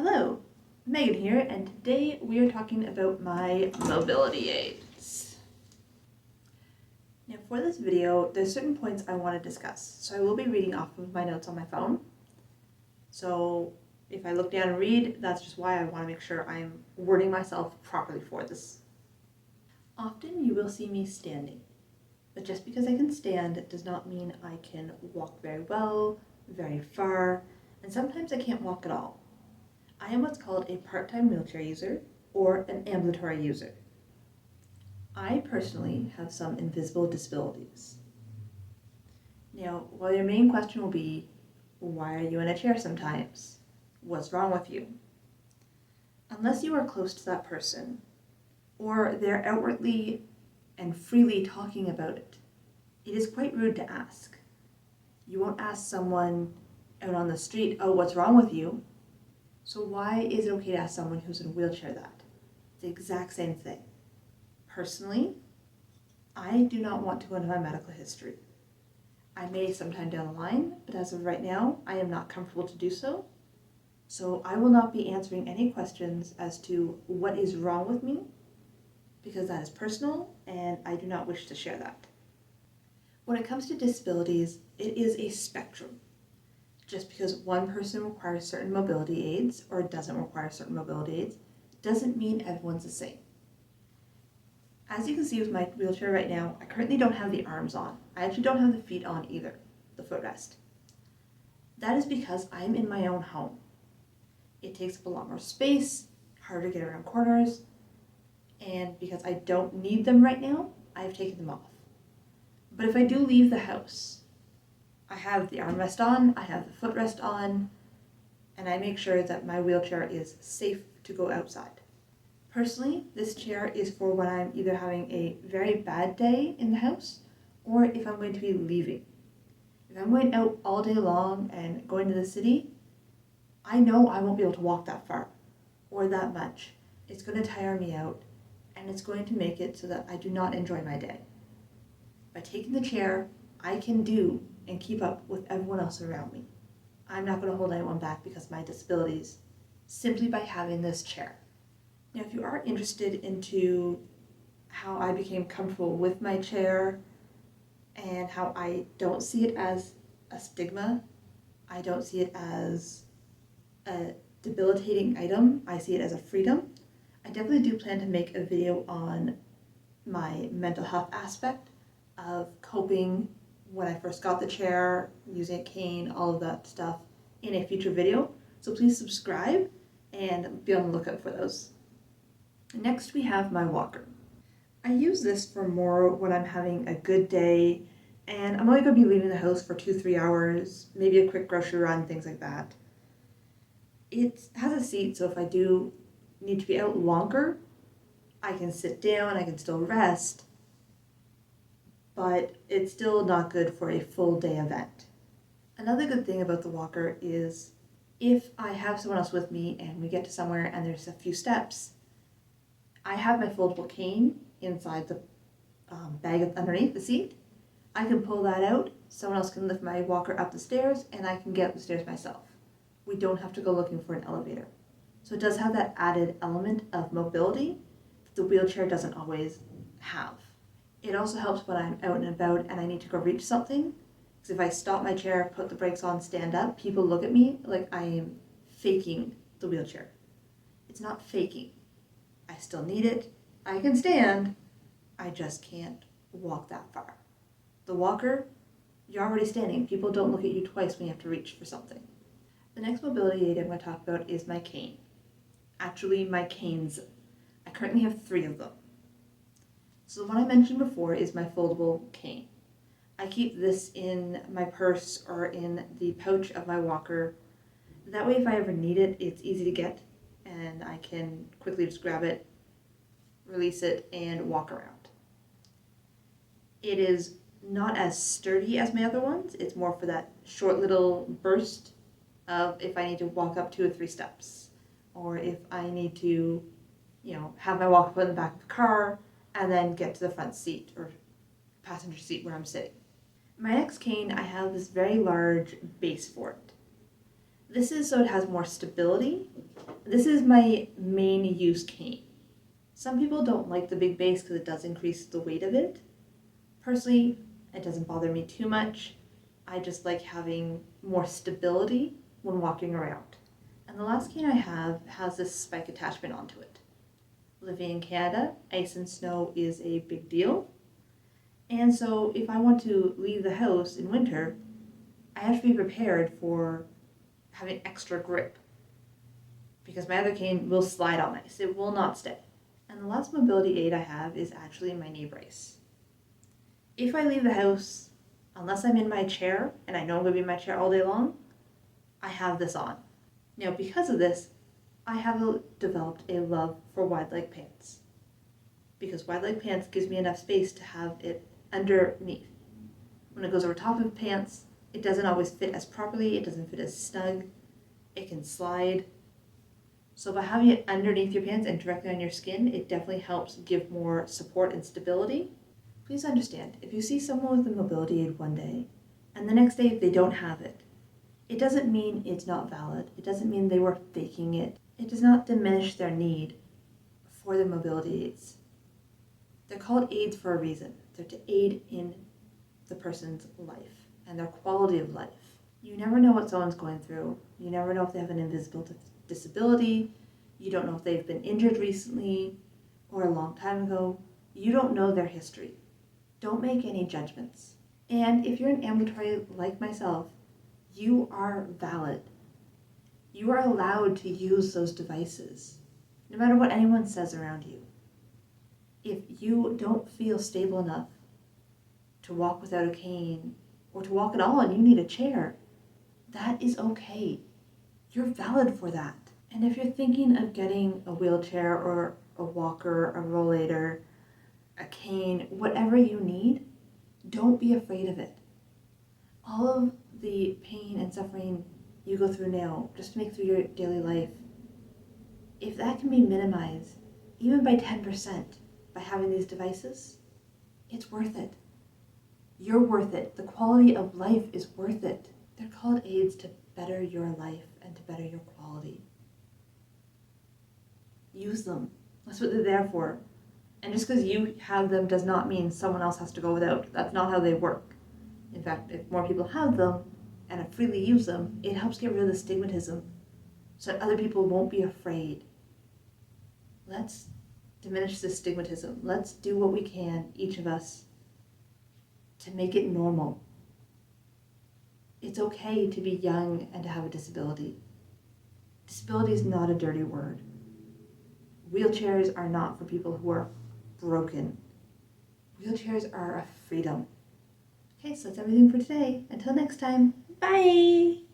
Hello, Megan here, and today we are talking about my mobility aids. Now for this video, there's certain points I want to discuss, so I will be reading off of my notes on my phone. So if I look down and read, that's just why I want to make sure I'm wording myself properly for this. Often you will see me standing, but just because I can stand does not mean I can walk very well, very far, and sometimes I can't walk at all. I am what's called a part-time wheelchair user or an ambulatory user. I personally have some invisible disabilities. Now, while your main question will be, why are you in a chair sometimes? What's wrong with you? Unless you are close to that person, or they're outwardly and freely talking about it, it is quite rude to ask. You won't ask someone out on the street, oh, what's wrong with you? So why is it okay to ask someone who's in a wheelchair that? It's the exact same thing. Personally, I do not want to go into my medical history. I may sometime down the line, but as of right now, I am not comfortable to do so. So I will not be answering any questions as to what is wrong with me, because that is personal and I do not wish to share that. When it comes to disabilities, it is a spectrum. Just because one person requires certain mobility aids or doesn't require certain mobility aids doesn't mean everyone's the same. As you can see with my wheelchair right now, I currently don't have the arms on. I actually don't have the feet on either, the footrest. That is because I'm in my own home. It takes up a lot more space, harder to get around corners, and because I don't need them right now, I've taken them off. But if I do leave the house, I have the armrest on, I have the footrest on, and I make sure that my wheelchair is safe to go outside. Personally, this chair is for when I'm either having a very bad day in the house or if I'm going to be leaving. If I'm going out all day long and going to the city, I know I won't be able to walk that far or that much. It's going to tire me out and it's going to make it so that I do not enjoy my day. By taking the chair, I can do and keep up with everyone else around me. I'm not going to hold anyone back because of my disabilities, simply by having this chair. Now, if you are interested into how I became comfortable with my chair and how I don't see it as a stigma, I don't see it as a debilitating item, I see it as a freedom, I definitely do plan to make a video on my mental health aspect of coping when I first got the chair, using a cane, all of that stuff in a future video. So please subscribe and be on the lookout for those. Next we have my walker. I use this for more when I'm having a good day and I'm only going to be leaving the house for 2-3 hours, maybe a quick grocery run, things like that. It has a seat, so if I do need to be out longer, I can sit down, I can still rest, but it's still not good for a full day event. Another good thing about the walker is if I have someone else with me and we get to somewhere and there's a few steps, I have my foldable cane inside the bag underneath the seat. I can pull that out, someone else can lift my walker up the stairs, and I can get up the stairs myself. We don't have to go looking for an elevator. So it does have that added element of mobility that the wheelchair doesn't always have. It also helps when I'm out and about and I need to go reach something. Because if I stop my chair, put the brakes on, stand up, people look at me like I am faking the wheelchair. It's not faking. I still need it. I can stand. I just can't walk that far. The walker, you're already standing. People don't look at you twice when you have to reach for something. The next mobility aid I'm going to talk about is my cane. Actually, my canes. I currently have 3 of them. So the one I mentioned before is my foldable cane. I keep this in my purse or in the pouch of my walker. That way if I ever need it, it's easy to get and I can quickly just grab it, release it, and walk around. It is not as sturdy as my other ones. It's more for that short little burst of if I need to walk up 2 or 3 steps, or if I need to, have my walker put in the back of the car and then get to the front seat or passenger seat where I'm sitting. My next cane, I have this very large base for it. This is so it has more stability this is my main use cane. Some people don't like the big base because it does increase the weight of it. Personally, it doesn't bother me too much. I just like having more stability when walking around. And the last cane I have has this spike attachment onto it. Living in Canada, ice and snow is a big deal. And so if I want to leave the house in winter, I have to be prepared for having extra grip because my other cane will slide on ice. It will not stay. And the last mobility aid I have is actually my knee brace. If I leave the house, unless I'm in my chair, and I know I'm going to be in my chair all day long, I have this on. Now, because of this, I have developed a love for wide leg pants. Because wide leg pants gives me enough space to have it underneath. When it goes over top of pants, it doesn't always fit as properly, it doesn't fit as snug, it can slide. So by having it underneath your pants and directly on your skin, it definitely helps give more support and stability. Please understand, if you see someone with a mobility aid one day, and the next day they don't have it, it doesn't mean it's not valid. It doesn't mean they were faking it. It does not diminish their need for the mobility aids. They're called aids for a reason. They're to aid in the person's life and their quality of life. You never know what someone's going through. You never know if they have an invisible disability. You don't know if they've been injured recently or a long time ago. You don't know their history. Don't make any judgments. And if you're an ambulatory like myself, you are valid. You are allowed to use those devices, no matter what anyone says around you. If you don't feel stable enough to walk without a cane or to walk at all and you need a chair, that is okay. You're valid for that. And if you're thinking of getting a wheelchair or a walker, a rollator, a cane, whatever you need, don't be afraid of it. All of the pain and suffering you go through now, just to make through your daily life, if that can be minimized, even by 10%, by having these devices, it's worth it. You're worth it. The quality of life is worth it. They're called aids to better your life and to better your quality. Use them. That's what they're there for. And just because you have them does not mean someone else has to go without. That's not how they work. In fact, if more people have them and freely use them, it helps get rid of the stigmatism so that other people won't be afraid. Let's diminish the stigmatism. Let's do what we can, each of us, to make it normal. It's okay to be young and to have a disability. Disability is not a dirty word. Wheelchairs are not for people who are broken. Wheelchairs are a freedom. Okay, so that's everything for today. Until next time, bye!